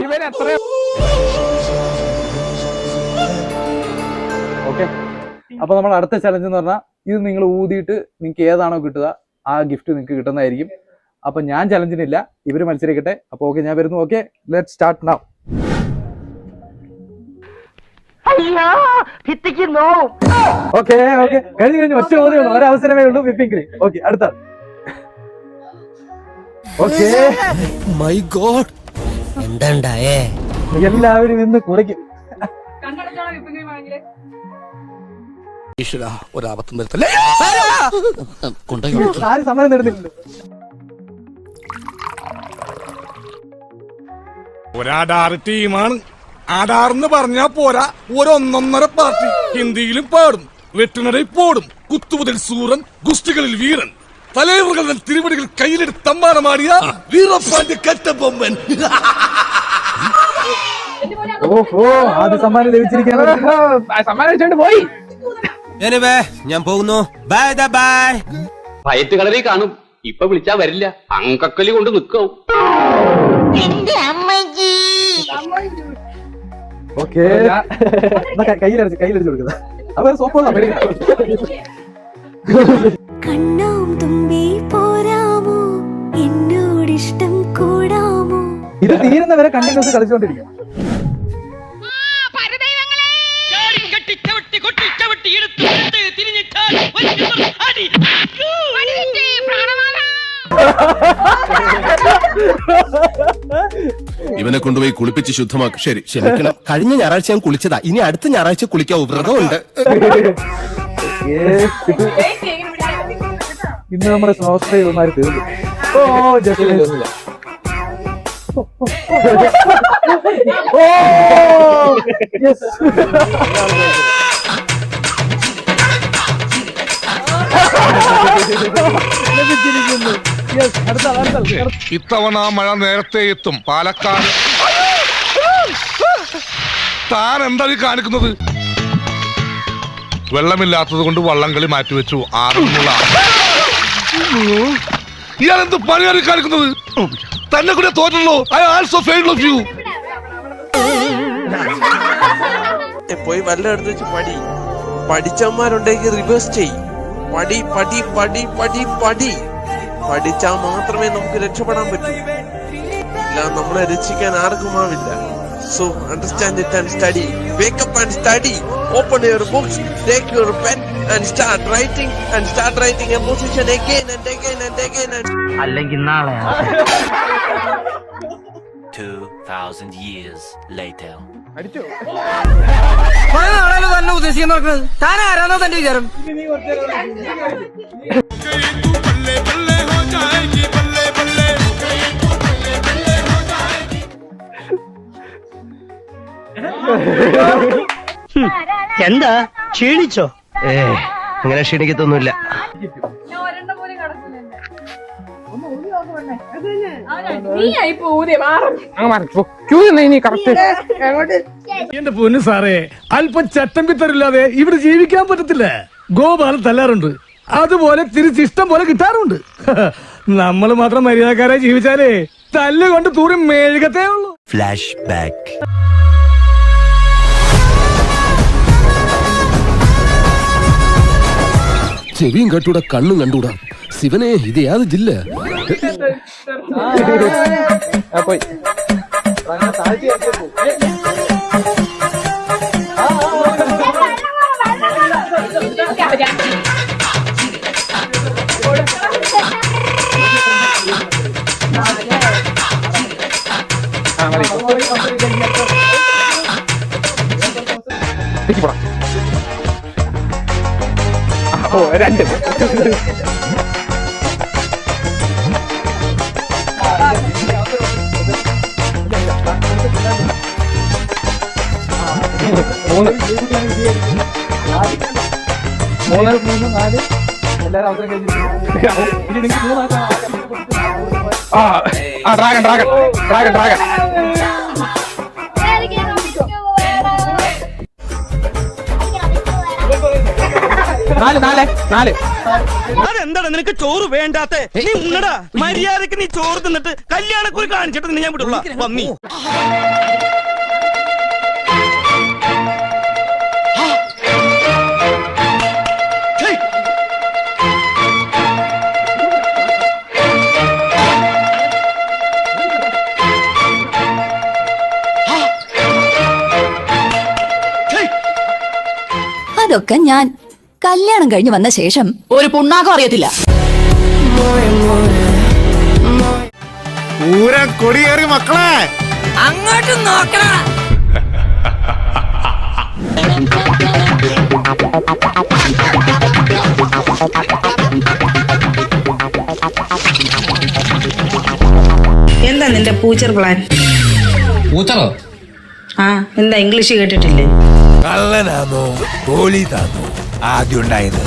ഇവരെത്ര okay. അപ്പൊ നമ്മൾ അടുത്ത ചലഞ്ച് എന്ന് പറഞ്ഞാൽ ഇത് നിങ്ങൾ ഊതിയിട്ട് നിങ്ങൾക്ക് ഏതാണോ കിട്ടുക ആ ഗിഫ്റ്റ് നിങ്ങൾക്ക് കിട്ടുന്നതായിരിക്കും. അപ്പൊ ഞാൻ ചലഞ്ചിനില്ല, ഇവര് മത്സരിക്കട്ടെ. അപ്പൊ ഓക്കെ, ഞാൻ വരുന്നു. Okay, let start now. Okay okay, കഴിഞ്ഞു. ഒറ്റ ഓതേ ഉള്ളൂ, ഒരവസരമേ ഉള്ളൂ. Whipping cream. ഓക്കെ, അടുത്ത. ഓക്കെ, മൈ ഗോഡ്, എന്താണ്ടായേ? എല്ലാവരും ഇന്ന് കുറയ്ക്കും. ഒരാപത്തും വരുത്തല്ലേ. ആരും സമരം നേടുന്നില്ലല്ലോ. ഒരാടാറ് ടീമാണ്. ആടാറെന്ന് പറഞ്ഞാ പോരാ, ഒരൊന്നൊന്നര പാർട്ടി. ഹിന്ദിയിലും പാടും, വെട്ടിനടയിൽ പോടും. കുത്തുമുതൽ സൂറൻ, ഗുസ്തികളിൽ വീരൻ, തലൈവറുകളുടെ തിരുവടികൾ കയ്യിലെടുത്ത് തമ്മാനമാടിയ വീരപ്പാന്റെ കറ്റബൊമ്മൻ. ഓഹോ, ആദ്യ സമ്മാനം ലഭിച്ചിരിക്കുകയാണ്. സമ്മാനം വെച്ചോണ്ട് പോയി. ഞാൻ പോകുന്നു. Bye bye. വയറ്റ് കളറി കാണും. ഇപ്പൊ വിളിച്ചാ വരില്ല, അങ്കക്കലി കൊണ്ട് നിൽക്കും. ഓക്കെ, കയ്യിലടിച്ചു കൊടുക്കുന്ന അവർ സോപ്പ്. കണ്ണാം തുമ്പി പോരാമോ, എന്നോടിഷ്ടം കൂടാമോ? ഇത് തീരുന്നവരെ കണ്ടിന്യൂസ് കളിച്ചുകൊണ്ടിരിക്കും. ഇവനെ കൊണ്ടുപോയി കുളിപ്പിച്ച് ശുദ്ധമാക്കും. ശരി, ക്ഷമിക്കണം. കഴിഞ്ഞ ഞായറാഴ്ച ഞാൻ കുളിച്ചതാ, ഇനി അടുത്ത ഞായറാഴ്ച കുളിക്കാൻ വ്രതമുണ്ട്. ഇന്ന് നമ്മുടെ സ്നോസ്ട്രൈവന്മാര് തീർന്നു. ഓ ജസ്റ്റ് ഇത്തവണ മഴ നേരത്തെ എത്തും. പാലക്കാട് താൻ എന്താ ഈ കാണിക്കുന്നത്? വെള്ളമില്ലാത്തത് കൊണ്ട് വള്ളംകളി മാറ്റിവെച്ചു. ആറന്മുള ഇയാൾ എന്ത് പണിയാണ് കാണിക്കുന്നത്? തന്നെ കൂടെ തോറ്റല്ലോ. I also failed of you. പോയി വല്ല എടുത്ത് വെച്ച് പടി. പഠിച്ചവന്മാരുണ്ടെങ്കിൽ റിവേഴ്സ് ചെയ്. പടി പടി പടി പടി പടി. പഠിച്ചാൽ മാത്രമേ നമുക്ക് രക്ഷപ്പെടാൻ പറ്റൂ. ഇല്ല, നമ്മളെ രക്ഷിക്കാൻ ആർക്കും ആവില്ല. So understand it and study. Wake up and study. Open your books, take your pen and start writing a position again and again and again and. അല്ലെങ്കിൽ നാളെ 2000 years later. തന്നെ ഉദ്ദേശിക്കാൻ നടക്കുന്നത് താൻ ആരാണോ തന്റെ വിചാരം? എന്താ ക്ഷീണിച്ചോ? അങ്ങനെ ക്ഷീണിക്കത്തൊന്നുമില്ല. എന്റെ പൊന്നു സാറേ, അല്പം ചട്ടമ്പിത്തരില്ലാതെ ഇവിടെ ജീവിക്കാൻ പറ്റത്തില്ല. ഗോപാലൻ തല്ലാറുണ്ട്, അതുപോലെ തിരിച്ചിഷ്ടം പോലെ കിട്ടാറുണ്ട്. നമ്മൾ മാത്രം മര്യാദക്കാരെ ജീവിച്ചാലേ തല്ലുകൊണ്ട് തൂറി മേഴുകത്തേ ഉള്ളൂ. Flash back. ചെവിയും കണ്ടൂടാ, കണ്ണും കണ്ടൂടാ. ശിവനെ, ഇത് യാത് ജില്ല. പോയി രണ്ട് മൂന്ന് മൂന്ന് നാല് എല്ലാവരും അവസരം കഴിഞ്ഞിട്ട് ഡ്രാഗൺ ഡ്രാഗൺ ഡ്രാഗൺ ഡ്രാഗൺ നാല് നാല് നാല് അതെന്താണ് നിനക്ക് ചോറ് വേണ്ടാത്ത നീ ഉണ്ണടാ മര്യാദക്ക് നീ ചോറ് തിന്നിട്ട് കല്യാണക്കുറി കാണിച്ചിട്ട് നിന്നെ ഞാൻ വിടുള്ള പന്നി. അതൊക്കെ ഞാൻ കല്യാണം കഴിഞ്ഞ് വന്ന ശേഷം ഒരു പുണ്ണാക്കം അറിയത്തില്ല. കൊടിയേറി മക്കളെ അങ്ങോട്ട് നോക്കണ. എന്താ നിന്റെ ഫ്യൂച്ചർ പ്ലാൻ? പൂച്ചറോ? ആ എന്താ ഇംഗ്ലീഷ് കേട്ടിട്ടില്ലേ? കള്ളനാണോ തോളിതാണോ ആദ്യം ഉണ്ടായത്?